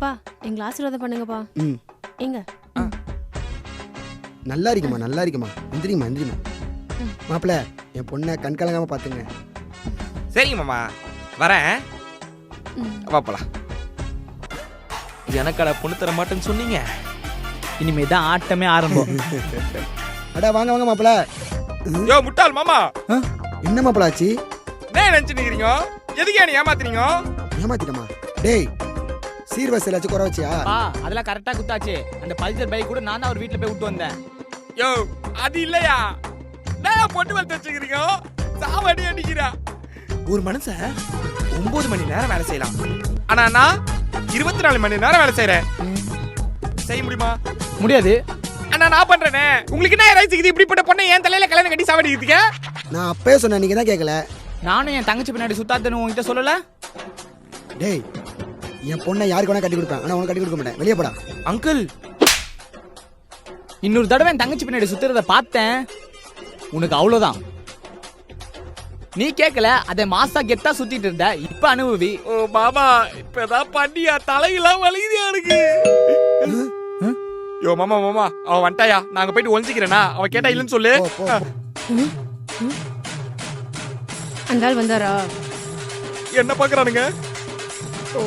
அப்பா எங்களை ஆசீர்வாதம் பண்ணுங்கப்பா. ம் எங்க நல்லா இருக்குமா நல்லா இருக்குமா. எந்திரிமா எந்திரிமா. மாப்பிள்ள என் பொண்ணை கண்கலங்காம பார்த்துங்க. சரிங்க மாமா வரேன். வாப்பலாம். எனக்கடா பொண்ணு தர மாட்டேன்னு சொன்னீங்க. இனிமே தான் ஆட்டமே ஆரம்பம். அடா வாங்க வாங்க மாப்பிள்ள. யோ முட்டாள் மாமா, என்ன மாப்பிள்ள ஆச்சு? என்ன நினைச்சு நிக்கிறீங்க? எதுக்கு என்ன ஏமாத்துறீங்க? ஏமாத்திட்டமா? டேய் சீர்வரிசை ஏதாச்சும் குறை வச்சியா? அதெல்லாம் கரெக்டா குத்தாச்சு. அந்த பல்சர் பைக் கூட நான் தான் அவர் வீட்டுல போய் விட்டு வந்தேன். யோ அது இல்லையா, நான் பொண்ணு வளர்த்து வச்சுக்கிறீங்க. சாவடி அடிக்கிறா. ஒரு மனுஷன் 9 மணி நேரம் வேலை செய்யலாம், ஆனா நான் 24 மணி நேரம் வேலை செய்யறேன். செய்ய முடியுமா? முடியாது. அண்ணா நான் பண்றேனே. உங்களுக்கு என்ன ரைஸ் இது? இப்படிப்பட்ட பொண்ணை என் தலையில கல்யாணம் கட்டி சாவடிக்கிறீங்க. நான் அப்பவே சொன்னேன், நீங்க தான் கேட்கல. நானும் என் தங்கச்சி பின்னாடி சுத்தாத்தன்னு உங்ககிட்ட சொல்லல. டேய் என் பொண்ணை யாருக்கு வேணா கட்டி கொடுப்பேன், ஆனா உனக்கு கட்டி கொடுக்க மாட்டேன். வெளியே போடா. அங்கிள் இன்னொரு தடவை என் தங்கச்சி பின்னாடி சுத்துறத பார்த்தேன், உனக்கு அவ்வளவுதான். நீ கேட்கல, அதை மாசா கெத்தா சுத்திட்டு இருந்த. இப்ப அனுபவி. ஓ மாமா, இப்பதான் பண்ணியா தலையெல்லாம் வலிக்குதியா எனக்கு. யோ மாமா மாமா, அவன் வந்துட்டாயா? நாங்க போயிட்டு ஒழிஞ்சிக்கிறேனா? அவன் கேட்டா இல்லன்னு சொல்லு. போ, போ, போ. அந்த ஆள் வந்தாரா? என்ன பாக்குறானுங்க? ஓ